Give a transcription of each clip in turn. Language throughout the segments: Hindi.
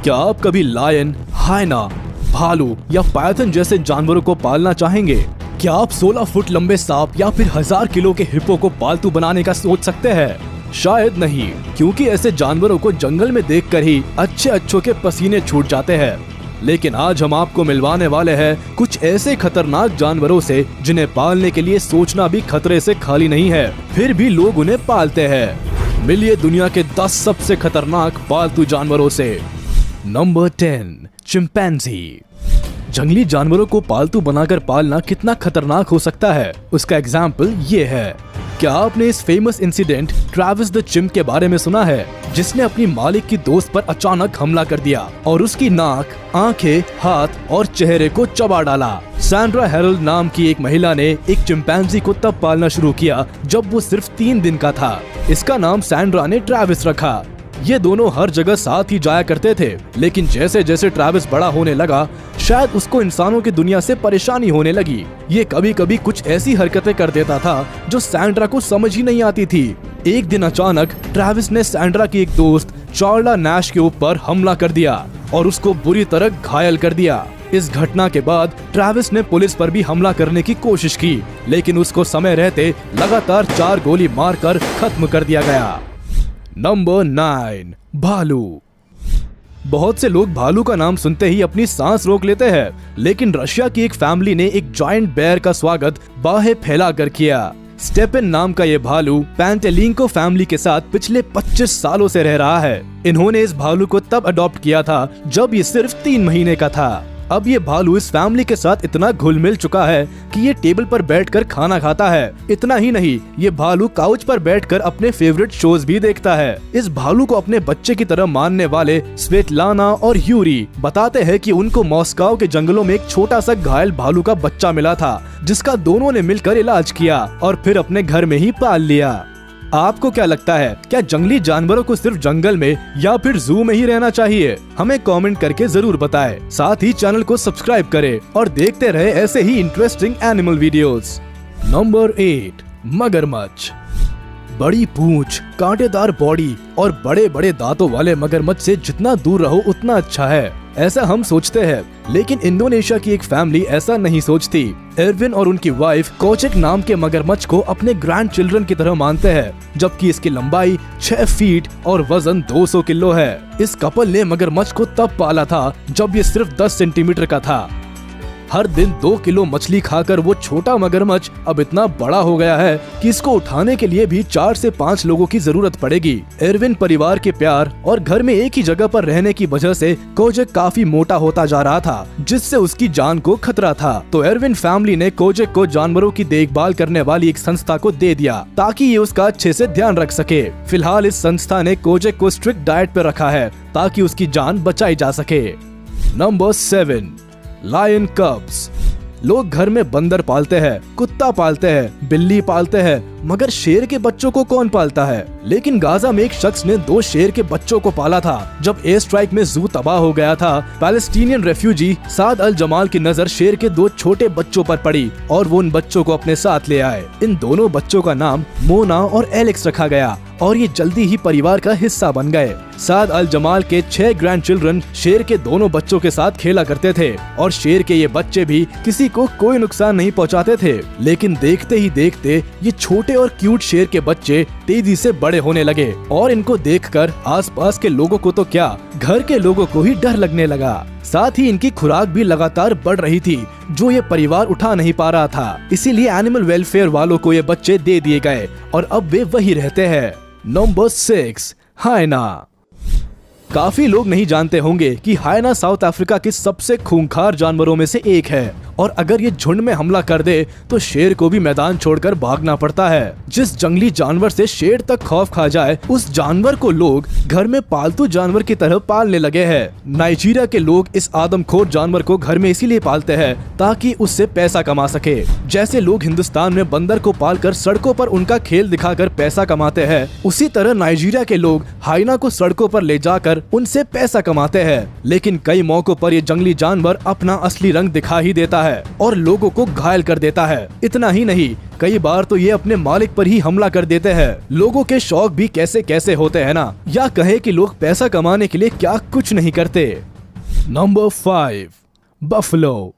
क्या आप कभी लायन, हाइना, भालू या पायथन जैसे जानवरों को पालना चाहेंगे? क्या आप 16 फुट लंबे सांप या फिर 1000 किलो के हिप्पो को पालतू बनाने का सोच सकते हैं? शायद नहीं, क्योंकि ऐसे जानवरों को जंगल में देखकर ही अच्छों के पसीने छूट जाते हैं। लेकिन आज हम आपको मिलवाने वाले हैं कुछ ऐसे खतरनाक जानवरों से जिन्हें पालने के लिए सोचना भी खतरे से खाली नहीं है, फिर भी लोग उन्हें पालते हैं। मिलिए दुनिया के 10 सबसे खतरनाक पालतू जानवरों से। Number 10, chimpanzee. जंगली जानवरों को पालतू बनाकर पालना कितना खतरनाक हो सकता है, उसका एग्जाम्पल ये है। क्या आपने इस famous incident Travis the chimp के बारे में सुना है, जिसने अपनी मालिक की दोस्त पर अचानक हमला कर दिया और उसकी नाक, आंखें, हाथ और चेहरे को चबा डाला? सैंड्रा हेरल्ड नाम की एक महिला ने एक चिंपैंजी को तब पालना शुरू किया जब वो सिर्फ 3 दिन का था। इसका नाम सैंड्रा ने ट्रैविस रखा। ये दोनों हर जगह साथ ही जाया करते थे, लेकिन जैसे जैसे ट्रैविस बड़ा होने लगा, शायद उसको इंसानों की दुनिया से परेशानी होने लगी। ये कभी कभी कुछ ऐसी हरकतें कर देता था जो सैंड्रा को समझ ही नहीं आती थी। एक दिन अचानक ट्रैविस ने सैंड्रा की एक दोस्त चार्ला नैश के ऊपर हमला कर दिया और उसको बुरी तरह घायल कर दिया। इस घटना के बाद ट्रैविस ने पुलिस पर भी हमला करने की कोशिश की, लेकिन उसको समय रहते लगातार 4 गोली मारकर खत्म कर दिया गया। नंबर 9, भालू। बहुत से लोग भालू का नाम सुनते ही अपनी सांस रोक लेते हैं, लेकिन रशिया की एक फैमिली ने एक जायंट बेयर का स्वागत बाहें फैलाकर किया। स्टेपन नाम का ये भालू पैंटेलिंको फैमिली के साथ पिछले 25 सालों से रह रहा है। इन्होंने इस भालू को तब अडॉप्ट किया था जब ये सिर्फ 3 महीने का था। अब ये भालू इस फैमिली के साथ इतना घुल मिल चुका है कि ये टेबल पर बैठकर खाना खाता है। इतना ही नहीं, ये भालू काउच पर बैठकर अपने फेवरेट शोज भी देखता है। इस भालू को अपने बच्चे की तरह मानने वाले स्वेटलाना और यूरी बताते हैं कि उनको मॉस्को के जंगलों में एक छोटा सा घायल भालू का बच्चा मिला था, जिसका दोनों ने मिलकर इलाज किया और फिर अपने घर में ही पाल लिया। आपको क्या लगता है, क्या जंगली जानवरों को सिर्फ जंगल में या फिर जू में ही रहना चाहिए? हमें कमेंट करके जरूर बताएं। साथ ही चैनल को सब्सक्राइब करें और देखते रहे ऐसे ही इंटरेस्टिंग एनिमल वीडियोस। नंबर 8, मगरमच्छ। बड़ी पूंछ, कांटेदार बॉडी और बड़े बड़े दांतों वाले मगरमच्छ से जितना दूर रहो उतना अच्छा है, ऐसा हम सोचते हैं। लेकिन इंडोनेशिया की एक फैमिली ऐसा नहीं सोचती। एरविन और उनकी वाइफ कोचेक नाम के मगरमच्छ को अपने ग्रैंड चिल्ड्रन की तरह मानते हैं, जबकि इसकी लंबाई 6 फीट और वजन 200 किलो है। इस कपल ने मगरमच्छ को तब पाला था जब ये सिर्फ 10 सेंटीमीटर का था। हर दिन 2 किलो मछली खाकर वो छोटा मगरमच्छ अब इतना बड़ा हो गया है कि इसको उठाने के लिए भी 4 से 5 लोगों की जरूरत पड़ेगी। एरविन परिवार के प्यार और घर में एक ही जगह पर रहने की वजह से कोजेक काफी मोटा होता जा रहा था, जिससे उसकी जान को खतरा था। तो एरविन फैमिली ने कोजेक को जानवरों की देखभाल करने वाली एक संस्था को दे दिया ताकि ये उसका अच्छे से ध्यान रख सके। फिलहाल इस संस्था ने कोजेक को स्ट्रिक्ट डाइट पर रखा है ताकि उसकी जान बचाई जा सके। Number 7, lion cubs. लोग घर में बंदर पालते हैं, कुत्ता पालते हैं, बिल्ली पालते हैं, मगर शेर के बच्चों को कौन पालता है? लेकिन गाजा में एक शख्स ने 2 शेर के बच्चों को पाला था। जब एयर स्ट्राइक में जू तबाह हो गया था, पैलेस्टीनियन रेफ्यूजी साद अल जमाल की नजर शेर के 2 छोटे बच्चों पर पड़ी और वो उन बच्चों को अपने साथ ले आए। इन दोनों बच्चों का नाम मोना और एलेक्स रखा गया और ये जल्दी ही परिवार का हिस्सा बन गए। साद अल जमाल के 6 ग्रैंड चिल्ड्रन शेर के दोनों बच्चों के साथ खेला करते थे और शेर के ये बच्चे भी किसी को कोई नुकसान नहीं पहुंचाते थे। लेकिन देखते ही देखते ये छोटे और क्यूट शेर के बच्चे तेजी से बड़े होने लगे और इनको देखकर आसपास के लोगों को तो क्या, घर के लोगों को ही डर लगने लगा। साथ ही इनकी खुराक भी लगातार बढ़ रही थी, जो ये परिवार उठा नहीं पा रहा था। इसीलिए एनिमल वेलफेयर वालों को ये बच्चे दे दिए गए और अब वे वही रहते हैं। नंबर 6, हाइना। काफी लोग नहीं जानते होंगे कि हाइना साउथ अफ्रीका के सबसे खूंखार जानवरों में से एक है और अगर ये झुंड में हमला कर दे तो शेर को भी मैदान छोड़कर भागना पड़ता है। जिस जंगली जानवर से शेर तक खौफ खा जाए, उस जानवर को लोग घर में पालतू जानवर की तरह पालने लगे हैं। नाइजीरिया के लोग इस आदमखोर जानवर को घर में इसीलिए पालते हैं ताकि उससे पैसा कमा सके। जैसे लोग हिंदुस्तान में बंदर को पालकर सड़कों पर उनका खेल दिखाकर पैसा कमाते हैं, उसी तरह नाइजीरिया के लोग हाइना को सड़कों पर ले जाकर उनसे पैसा कमाते हैं। लेकिन कई मौकों पर ये जंगली जानवर अपना असली रंग दिखा ही देता है। है और लोगों को घायल कर देता है। इतना ही नहीं, कई बार तो ये अपने मालिक पर ही हमला कर देते हैं। लोगों के शौक भी कैसे कैसे होते हैं ना, या कहे कि लोग पैसा कमाने के लिए क्या कुछ नहीं करते। Number 5, buffalo.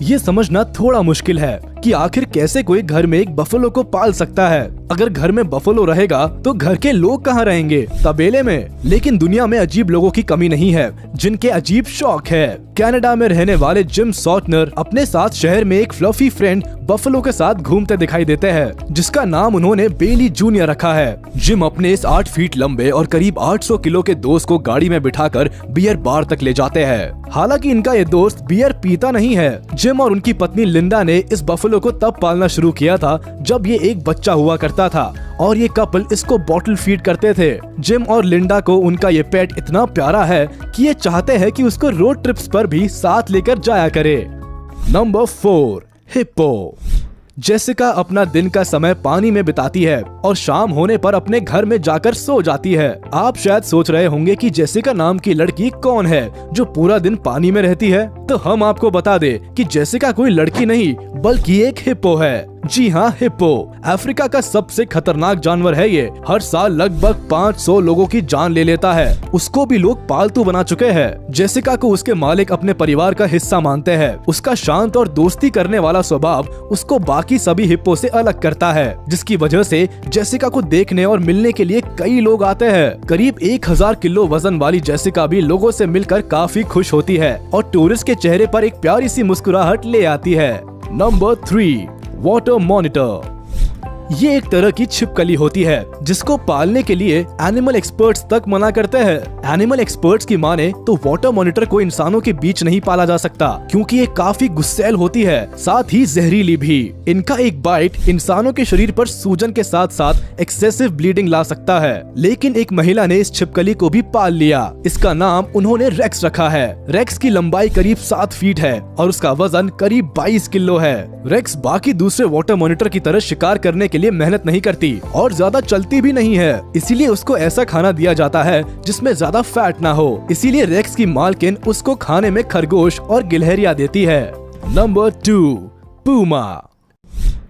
ये समझना थोड़ा मुश्किल है कि आखिर कैसे कोई घर में एक बफलो को पाल सकता है। अगर घर में बफलो रहेगा तो घर के लोग कहाँ रहेंगे? तबेले में। लेकिन दुनिया में अजीब लोगों की कमी नहीं है जिनके अजीब शौक है। कनाडा में रहने वाले जिम सॉटनर अपने साथ शहर में एक फ्लफी फ्रेंड बफलो के साथ घूमते दिखाई देते हैं, जिसका नाम उन्होंने बेली जूनियर रखा है। जिम अपने इस 8 फीट लंबे और करीब 800 किलो के दोस्त को गाड़ी में बिठाकर बियर बार तक ले जाते हैं। हालांकि इनका ये दोस्त बियर पीता नहीं है। जिम और उनकी पत्नी लिंडा ने इस बफलो को तब पालना शुरू किया था जब ये एक बच्चा हुआ करता था और ये कपल इसको बॉटल फीड करते थे। जिम और लिंडा को उनका ये पेट इतना प्यारा है कि ये चाहते हैं कि उसको रोड ट्रिप्स पर भी साथ लेकर जाया करे। Number 4, hippo. जेसिका अपना दिन का समय पानी में बिताती है और शाम होने पर अपने घर में जाकर सो जाती है। आप शायद सोच रहे होंगे कि जेसिका नाम की लड़की कौन है जो पूरा दिन पानी में रहती है। तो हम आपको बता दें कि जेसिका कोई लड़की नहीं बल्कि एक हिप्पो है। जी हाँ, हिप्पो अफ्रीका का सबसे खतरनाक जानवर है। ये हर साल लगभग 500 लोगों की जान ले लेता है। उसको भी लोग पालतू बना चुके हैं। जेसिका को उसके मालिक अपने परिवार का हिस्सा मानते हैं। उसका शांत और दोस्ती करने वाला स्वभाव उसको बाकी सभी हिप्पो से अलग करता है, जिसकी वजह से जेसिका को देखने और मिलने के लिए कई लोग आते हैं। करीब 1000 किलो वजन वाली जेसिका भी लोगों से मिलकर काफी खुश होती है और टूरिस्ट के चेहरे पर एक प्यारी सी मुस्कुराहट ले आती है। Number 3, water monitor. ये एक तरह की छिपकली होती है जिसको पालने के लिए एनिमल एक्सपर्ट्स तक मना करते हैं। एनिमल एक्सपर्ट्स की माने तो वाटर मॉनिटर को इंसानों के बीच नहीं पाला जा सकता क्योंकि ये काफी गुस्सैल होती है, साथ ही जहरीली भी। इनका एक बाइट इंसानों के शरीर पर सूजन के साथ साथ एक्सेसिव ब्लीडिंग ला सकता है। लेकिन एक महिला ने इस छिपकली को भी पाल लिया। इसका नाम उन्होंने रेक्स रखा है। रेक्स की लंबाई करीब 7 फीट है और उसका वजन करीब 22 किलो है। रेक्स बाकी दूसरे वाटर मॉनिटर की तरह शिकार करने के लिए मेहनत नहीं करती और ज्यादा चलती भी नहीं है। इसीलिए उसको ऐसा खाना दिया जाता है जिसमें ज्यादा फैट ना हो। इसीलिए रेक्स की मालकिन उसको खाने में खरगोश और गिलहरियां देती है। Number 2, Puma.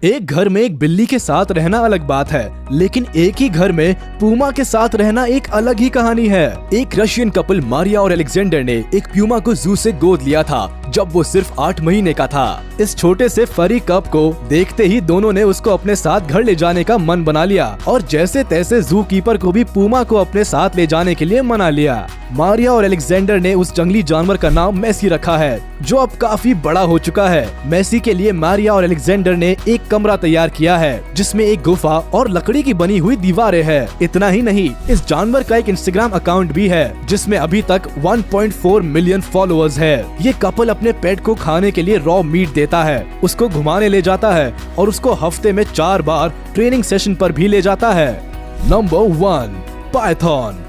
एक घर में एक बिल्ली के साथ रहना अलग बात है, लेकिन एक ही घर में पूमा के साथ रहना एक अलग ही कहानी है। एक रशियन कपल मारिया और अलेक्जेंडर ने एक प्यूमा को जू से गोद लिया था जब वो सिर्फ 8 महीने का था। इस छोटे से फरी कप को देखते ही दोनों ने उसको अपने साथ घर ले जाने का मन बना लिया और जैसे तैसे जू कीपर को भी पूमा को अपने साथ ले जाने के लिए मना लिया। मारिया और अलेक्जेंडर ने उस जंगली जानवर का नाम मैसी रखा है, जो अब काफी बड़ा हो चुका है। मैसी के लिए मारिया और अलेक्जेंडर ने एक कमरा तैयार किया है जिसमें एक गुफा और लकड़ी की बनी हुई दीवारें हैं। इतना ही नहीं, इस जानवर का एक इंस्टाग्राम अकाउंट भी है जिसमें अभी तक 1.4 मिलियन फॉलोअर्स है। ये कपल अपने पेट को खाने के लिए रॉ मीट देता है, उसको घुमाने ले जाता है और उसको हफ्ते में 4 बार ट्रेनिंग सेशन पर भी ले जाता है। Number 1, Python.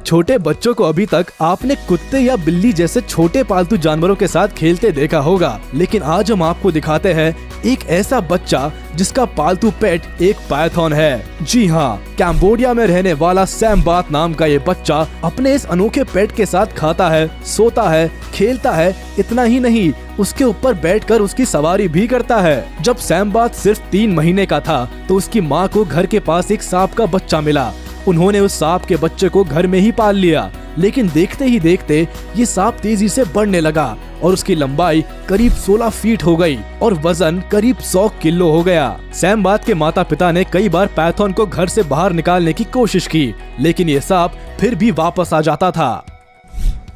छोटे बच्चों को अभी तक आपने कुत्ते या बिल्ली जैसे छोटे पालतू जानवरों के साथ खेलते देखा होगा, लेकिन आज हम आपको दिखाते हैं एक ऐसा बच्चा जिसका पालतू पेट एक पाइथन है। जी हाँ, कैम्बोडिया में रहने वाला सैमबात नाम का ये बच्चा अपने इस अनोखे पेट के साथ खाता है, सोता है, खेलता है। इतना ही नहीं, उसके ऊपर बैठकर उसकी सवारी भी करता है। जब सैमबात सिर्फ 3 महीने का था तो उसकी माँ को घर के पास एक सांप का बच्चा मिला। उन्होंने उस सांप के बच्चे को घर में ही पाल लिया, लेकिन देखते ही देखते ये सांप तेजी से बढ़ने लगा और उसकी लंबाई करीब 16 फीट हो गई और वजन करीब 100 किलो हो गया। सैमबात के माता पिता ने कई बार पाइथन को घर से बाहर निकालने की कोशिश की, लेकिन ये सांप फिर भी वापस आ जाता था।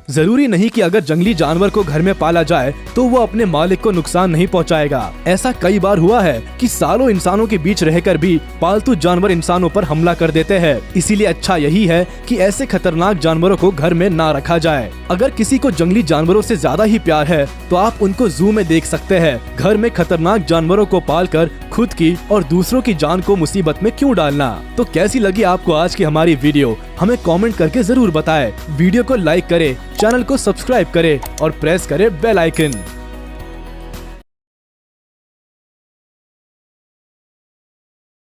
जरूरी नहीं कि अगर जंगली जानवर को घर में पाला जाए तो वो अपने मालिक को नुकसान नहीं पहुंचाएगा। ऐसा कई बार हुआ है कि सालों इंसानों के बीच रहकर भी पालतू जानवर इंसानों पर हमला कर देते हैं। इसीलिए अच्छा यही है कि ऐसे खतरनाक जानवरों को घर में ना रखा जाए। अगर किसी को जंगली जानवरों से ज्यादा ही प्यार है तो आप उनको जू में देख सकते हैं। घर में खतरनाक जानवरों को पालकर खुद की और दूसरों की जान को मुसीबत में क्यों डालना। तो कैसी लगी आपको आज की हमारी वीडियो, हमें कमेंट करके जरूर बताएं। वीडियो को लाइक करें, चैनल को सब्सक्राइब करें और प्रेस करें बेल आइकन।